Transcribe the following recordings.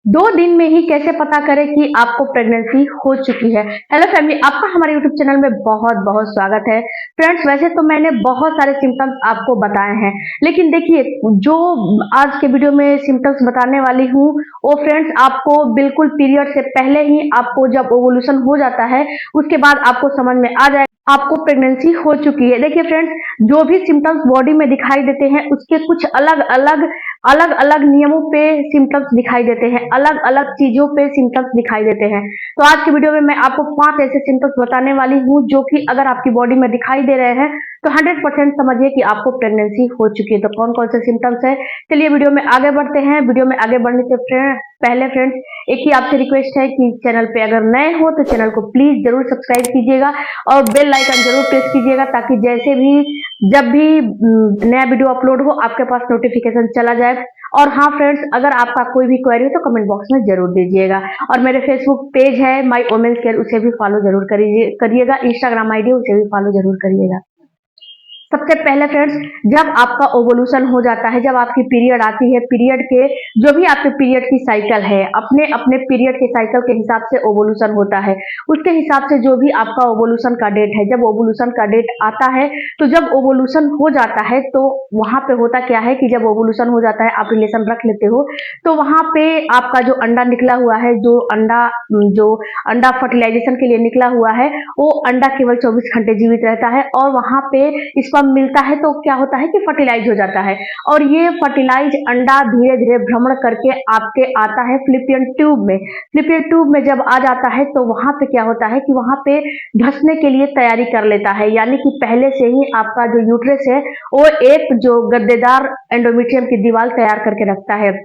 2 दिन में ही कैसे पता करें कि आपको प्रेगनेंसी हो चुकी है। हेलो फैमिली, आपका हमारे यूट्यूब चैनल में बहुत बहुत स्वागत है। फ्रेंड्स, वैसे तो मैंने बहुत सारे सिम्टम्स आपको बताए हैं, लेकिन देखिए जो आज के वीडियो में सिम्टम्स बताने वाली हूँ वो फ्रेंड्स आपको बिल्कुल पीरियड से पहले ही, आपको जब ओवुलेशन हो जाता है उसके बाद आपको समझ में आ जाए आपको प्रेगनेंसी हो चुकी है। देखिए फ्रेंड्स, जो भी सिम्टम्स बॉडी में दिखाई देते हैं उसके कुछ अलग अलग नियमों पे सिम्टम्स दिखाई देते हैं, अलग अलग चीजों पे सिम्टम्स दिखाई देते हैं। तो आज की वीडियो में मैं आपको 5 ऐसे सिम्टम्स बताने वाली हूँ जो कि अगर आपकी बॉडी में दिखाई दे रहे हैं तो 100% समझिए कि आपको प्रेगनेंसी हो चुकी है। तो कौन कौन से सिम्टम्स है, चलिए वीडियो में आगे बढ़ते हैं। वीडियो में आगे बढ़ने से पहले फ्रेंड्स एक ही आपसे रिक्वेस्ट है कि चैनल पे अगर नए हो तो चैनल को प्लीज जरूर सब्सक्राइब कीजिएगा और बेल आइकन जरूर प्रेस कीजिएगा, ताकि जैसे भी जब भी नया वीडियो अपलोड हो आपके पास नोटिफिकेशन चला जाए। और हाँ फ्रेंड्स, अगर आपका कोई भी क्वेरी हो तो कमेंट बॉक्स में जरूर दीजिएगा। और मेरे फेसबुक पेज है माई वोमेन्स केयर, उसे भी फॉलो जरूर करिएगा। इंस्टाग्राम आईडी उसे भी फॉलो जरूर करिएगा। सबसे पहले फ्रेंड्स, जब आपका ओवुलेशन हो जाता है, जब आपकी पीरियड आती है, पीरियड के जो भी आपके पीरियड की साइकिल है, अपने अपने पीरियड के साइकिल के हिसाब से ओवुलेशन होता है, उसके हिसाब से जो भी आपका ओवुलेशन का डेट है, जब ओवुलेशन का डेट आता है तो जब ओवुलेशन हो जाता है तो वहां पे होता क्या है कि जब ओवुलेशन हो जाता है, आप रिलेशन रख लेते हो, तो वहां पे आपका जो अंडा निकला हुआ है, जो अंडा फर्टिलाइजेशन के लिए निकला हुआ है, वो अंडा केवल 24 घंटे जीवित रहता है और वहां पे स्पर्म मिलता है तो क्या होता है कि फर्टिलाइज हो जाता है। और ये फर्टिलाइज अंडा धीरे धीरे भ्रमण करके आपके आता है फ्लिपियन ट्यूब में। फ्लिपियन ट्यूब में जब आ जाता है तो वहां पे क्या होता है कि वहां पे धंसने के लिए तैयारी कर लेता है, यानी कि पहले से ही आपका जो यूट्रस है वो एक जो गद्देदार एंडोमेट्रियम की दीवार तैयार करके रखता है।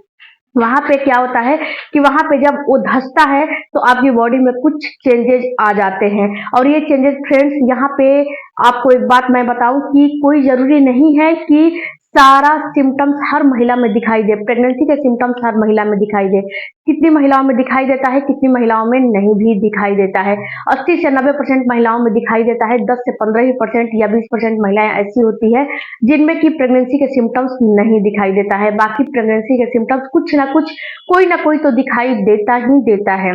वहां पे क्या होता है कि वहां पे जब वो धंसता है तो आपकी बॉडी में कुछ चेंजेस आ जाते हैं। और ये चेंजेस फ्रेंड्स, यहाँ पे आपको एक बात मैं बताऊं कि कोई जरूरी नहीं है कि सारा सिम्टम्स हर महिला में दिखाई दे, प्रेगनेंसी के सिम्टम्स हर महिला में दिखाई दे। कितनी महिलाओं में दिखाई देता है, कितनी महिलाओं में नहीं भी दिखाई देता है। 80 से 90% महिलाओं में दिखाई देता है, 10 से 15% या 20% महिलाएं ऐसी होती है जिनमें कि प्रेगनेंसी के सिम्टम्स नहीं दिखाई देता है। बाकी प्रेगनेंसी के सिम्टम्स कुछ ना कुछ, कोई ना कोई तो दिखाई देता ही देता है।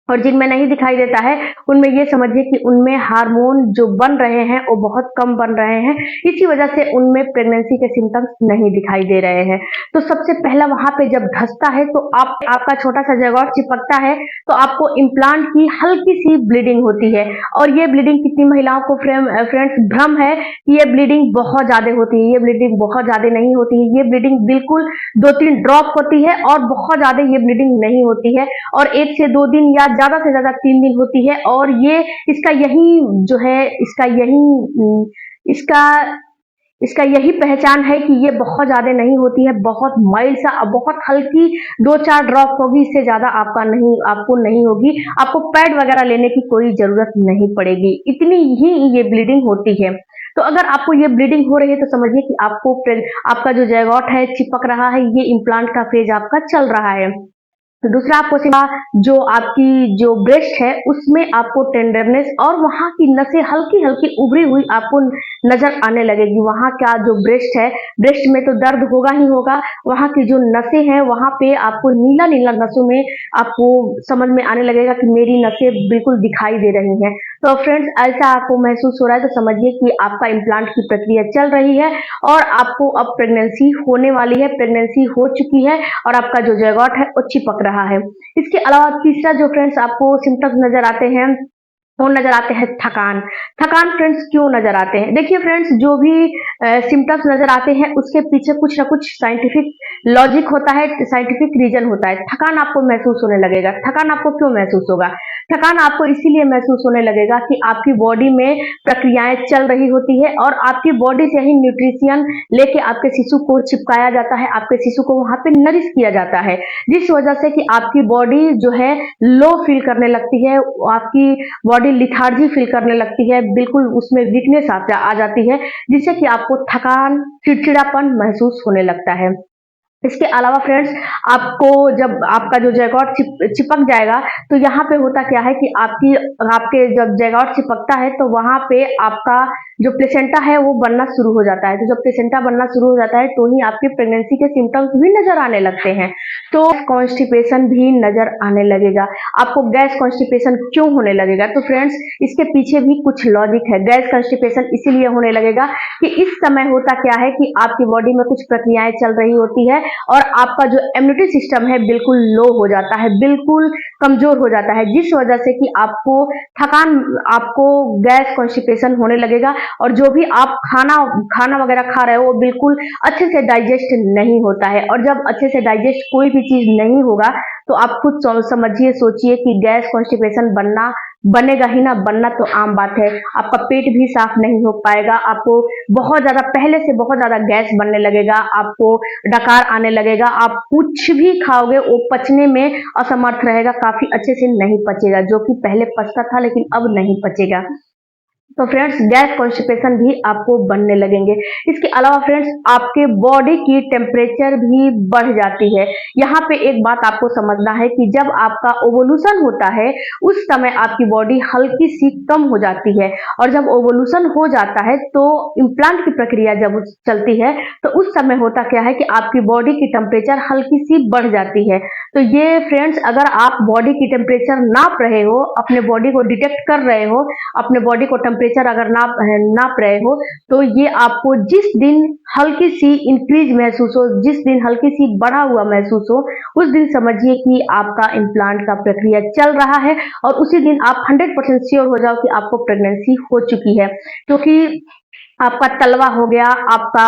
और जिनमें नहीं दिखाई देता है उनमें ये समझिए कि उनमें हार्मोन जो बन रहे हैं वो बहुत कम बन रहे हैं, इसी वजह से उनमें प्रेगनेंसी के सिम्टम्स नहीं दिखाई दे रहे हैं। तो सबसे पहला वहां पे जब धंसता है तो आपका छोटा सा जगह चिपकता है तो आपको इम्प्लांट की हल्की सी ब्लीडिंग होती है। और ये ब्लीडिंग कितनी महिलाओं को फ्रेंड्स भ्रम है कि ये ब्लीडिंग बहुत ज्यादा होती है। ये ब्लीडिंग बहुत ज्यादा नहीं होती है, ये ब्लीडिंग बिल्कुल 2-3 ड्रॉप होती है और बहुत ज्यादा ये ब्लीडिंग नहीं होती है। और 1 से 2 दिन या ज्यादा से ज्यादा 3 दिन होती है। और ये इसका यही जो है इसका इसका यही पहचान है कि ये बहुत ज्यादा नहीं होती है, बहुत माइल्ड सा, बहुत हल्की 2-4 ड्रॉप होगी, इससे ज्यादा आपको नहीं होगी। आपको पैड वगैरह लेने की कोई जरूरत नहीं पड़ेगी, इतनी ही ये ब्लीडिंग होती है। तो अगर आपको ये ब्लीडिंग हो रही है तो समझिए कि आपका जो जैगॉट है चिपक रहा है, ये इम्प्लांट का फेज आपका चल रहा है। तो दूसरा आपको सिवा जो आपकी जो ब्रेस्ट है उसमें आपको टेंडरनेस और वहां की नसें हल्की हल्की उभरी हुई आपको नजर आने लगेगी। वहां का जो ब्रेस्ट है, ब्रेस्ट में तो दर्द होगा ही होगा, वहां की जो नसें हैं वहां पे आपको नीला नीला नसों में आपको समझ में आने लगेगा कि मेरी नसें बिल्कुल दिखाई दे रही हैं। तो फ्रेंड्स, ऐसा आपको महसूस हो रहा है तो समझिए कि आपका इम्प्लांट की प्रक्रिया चल रही है और आपको अब प्रेगनेंसी होने वाली है, प्रेगनेंसी हो चुकी है और आपका जो जैगॉट है वो चिपक रहा है। इसके अलावा तीसरा जो फ्रेंड्स आपको सिम्टम्स नजर आते हैं वो नजर आते हैं थकान। थकान फ्रेंड्स क्यों नजर आते हैं? देखिए फ्रेंड्स, जो भी सिम्टम्स नजर आते हैं उसके पीछे कुछ ना कुछ साइंटिफिक लॉजिक होता है, साइंटिफिक रीजन होता है। थकान आपको महसूस होने लगेगा। थकान आपको क्यों महसूस होगा? थकान आपको इसीलिए महसूस होने लगेगा कि आपकी बॉडी में प्रक्रियाएं चल रही होती है और आपकी बॉडी से ही न्यूट्रिशियन लेके आपके शिशु को चिपकाया जाता है, आपके शिशु को वहां पे नरिश किया जाता है, जिस वजह से कि आपकी बॉडी जो है लो फील करने लगती है, आपकी बॉडी लिथार्जी फील करने लगती है, बिल्कुल उसमें वीकनेस आ जाती है, जिससे कि आपको थकान, चिड़चिड़ापन महसूस होने लगता है। इसके अलावा फ्रेंड्स, आपको जब आपका जो जैगॉट चिपक जाएगा तो यहाँ पे होता क्या है कि आपके जब जैगॉट चिपकता है तो वहां पे आपका जो प्लेसेंटा है वो बनना शुरू हो जाता है। तो जब प्लेसेंटा बनना शुरू हो जाता है तो ही आपके प्रेगनेंसी के सिम्टम्स भी नजर आने लगते हैं। तो कॉन्स्टिपेशन भी नजर आने लगेगा। आपको गैस कॉन्स्टिपेशन क्यों होने लगेगा? तो फ्रेंड्स, इसके पीछे भी कुछ लॉजिक है। गैस कॉन्स्टिपेशन इसीलिए होने लगेगा कि इस समय होता क्या है कि आपकी बॉडी में कुछ प्रक्रियाएं चल रही होती है और आपका जो इम्यूनिटी सिस्टम है बिल्कुल लो हो जाता है, बिल्कुल कमजोर हो जाता है, जिस वजह से कि आपको थकान, आपको गैस कॉन्स्टिपेशन होने लगेगा और जो भी आप खाना वगैरह खा रहे हो वो बिल्कुल अच्छे से डाइजेस्ट नहीं होता है। और जब अच्छे से डाइजेस्ट कोई भी चीज नहीं होगा तो आप खुद समझिए, सोचिए कि गैस कॉन्स्टिपेशन बनेगा ही ना। बनना तो आम बात है। आपका पेट भी साफ नहीं हो पाएगा, आपको बहुत ज्यादा, पहले से बहुत ज्यादा गैस बनने लगेगा, आपको डकार आने लगेगा, आप कुछ भी खाओगे वो पचने में असमर्थ रहेगा, काफी अच्छे से नहीं पचेगा, जो कि पहले पचता था लेकिन अब नहीं पचेगा। तो फ्रेंड्स, गैस कॉन्स्टिपेशन भी आपको बनने लगेंगे। इसके अलावा फ्रेंड्स, आपके बॉडी की टेम्परेचर भी बढ़ जाती है। यहाँ पे एक बात आपको समझना है कि जब आपका ओवोल्यूशन होता है उस समय आपकी बॉडी हल्की सी कम हो जाती है और जब ओवोल्यूशन हो जाता है तो इम्प्लांट की प्रक्रिया जब चलती है तो उस समय होता क्या है कि आपकी बॉडी की टेम्परेचर हल्की सी बढ़ जाती है। तो ये फ्रेंड्स, अगर आप बॉडी की टेम्परेचर नाप रहे हो, अपने बॉडी को डिटेक्ट कर रहे हो, अपने बॉडी को टेम्परेचर अगर नाप रहे हो, तो ये आपको जिस दिन हल्की सी इंक्रीज महसूस हो, जिस दिन हल्की सी बढ़ा हुआ महसूस हो, उस दिन समझिए कि आपका इम्प्लांट का प्रक्रिया चल रहा है और उसी दिन आप 100% श्योर हो जाओ कि आपको प्रेगनेंसी हो चुकी है। क्योंकि आपका तलवा हो गया, आपका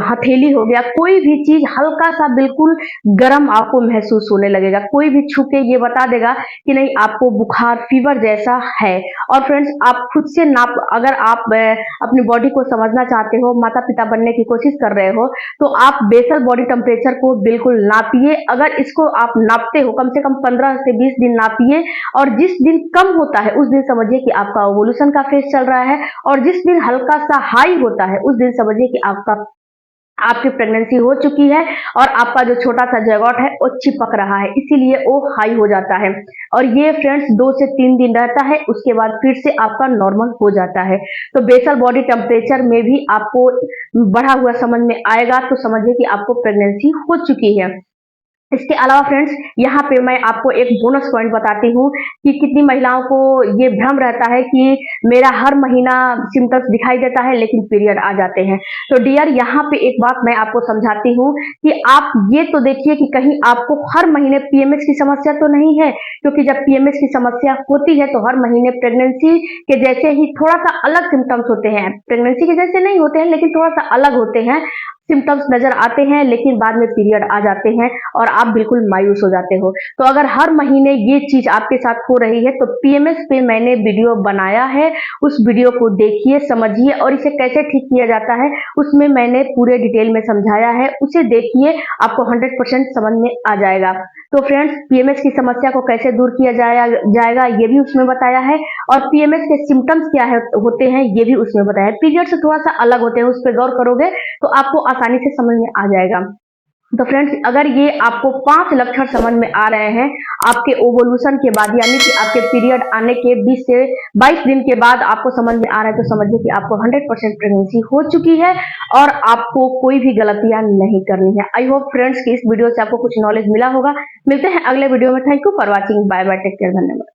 हथेली हो गया, कोई भी चीज हल्का सा बिल्कुल गर्म आपको महसूस होने लगेगा। कोई भी छू के ये बता देगा कि नहीं, आपको बुखार, फीवर जैसा है। और फ्रेंड्स, आप खुद से नाप, अगर आप अपनी बॉडी को समझना चाहते हो, माता पिता बनने की कोशिश कर रहे हो, तो आप बेसल बॉडी टेम्परेचर को बिल्कुल नापिए। अगर इसको आप नापते हो, कम से कम 15 से 20 दिन नापिए और जिस दिन कम होता है उस दिन समझिए कि आपका ओवोल्यूशन का फेज चल रहा है और जिस दिन हल्का सा हाई होता है उस दिन समझिए कि आपकी प्रेगनेंसी हो चुकी है और आपका जो छोटा सा जैगॉट है वो चिपक रहा है, इसीलिए वो हाई हो जाता है। और ये फ्रेंड्स 2 से 3 दिन रहता है, उसके बाद फिर से आपका नॉर्मल हो जाता है। तो बेसल बॉडी टेम्परेचर में भी आपको बढ़ा हुआ समझ में आएगा तो समझिए कि आपको प्रेगनेंसी हो चुकी है। इसके अलावा फ्रेंड्स, यहाँ पे मैं आपको एक बोनस पॉइंट बताती हूँ कि कितनी महिलाओं को ये भ्रम रहता है कि मेरा हर महीना सिम्टम्स दिखाई देता है लेकिन पीरियड आ जाते हैं। तो डियर, यहाँ पे एक बात मैं आपको समझाती हूँ कि आप ये तो देखिए कि कहीं आपको हर महीने पीएमएस की समस्या तो नहीं है, क्योंकि जब पीएमएस की समस्या होती है तो हर महीने प्रेगनेंसी के जैसे ही थोड़ा सा अलग सिम्टम्स होते हैं। प्रेगनेंसी के जैसे नहीं होते हैं लेकिन थोड़ा सा अलग होते हैं, सिम्टम्स नजर आते हैं, लेकिन बाद में पीरियड आ जाते हैं और आप बिल्कुल मायूस हो जाते हो। तो अगर हर महीने ये चीज आपके साथ हो रही है तो पीएमएस पे मैंने वीडियो बनाया है, उस वीडियो को देखिए, समझिए और इसे कैसे ठीक किया जाता है उसमें मैंने पूरे डिटेल में समझाया है, उसे देखिए, आपको 100% समझ में आ जाएगा। तो फ्रेंड्स, पीएमएस की समस्या को कैसे दूर किया जाएगा ये भी उसमें बताया है और पीएमएस के सिम्टम्स क्या होते हैं ये भी उसमें बताया है। पीरियड से थोड़ा सा अलग होते हैं, उस पर गौर करोगे तो आपको आसानी से समझ में आ जाएगा। तो फ्रेंड्स, अगर ये आपको 5 लक्षण समझ में आ रहे हैं आपके ओवोल्यूशन के बाद, यानी कि आपके पीरियड आने के 20 से 22 दिन के बाद आपको समझ में आ रहा है, तो समझिए कि आपको 100% प्रेगनेंसी हो चुकी है और आपको कोई भी गलतियां नहीं करनी है। आई होप फ्रेंड्स कि इस वीडियो से आपको कुछ नॉलेज मिला होगा। मिलते हैं अगले वीडियो में। Thank you for watching. Bye bye, take care, धन्यवाद।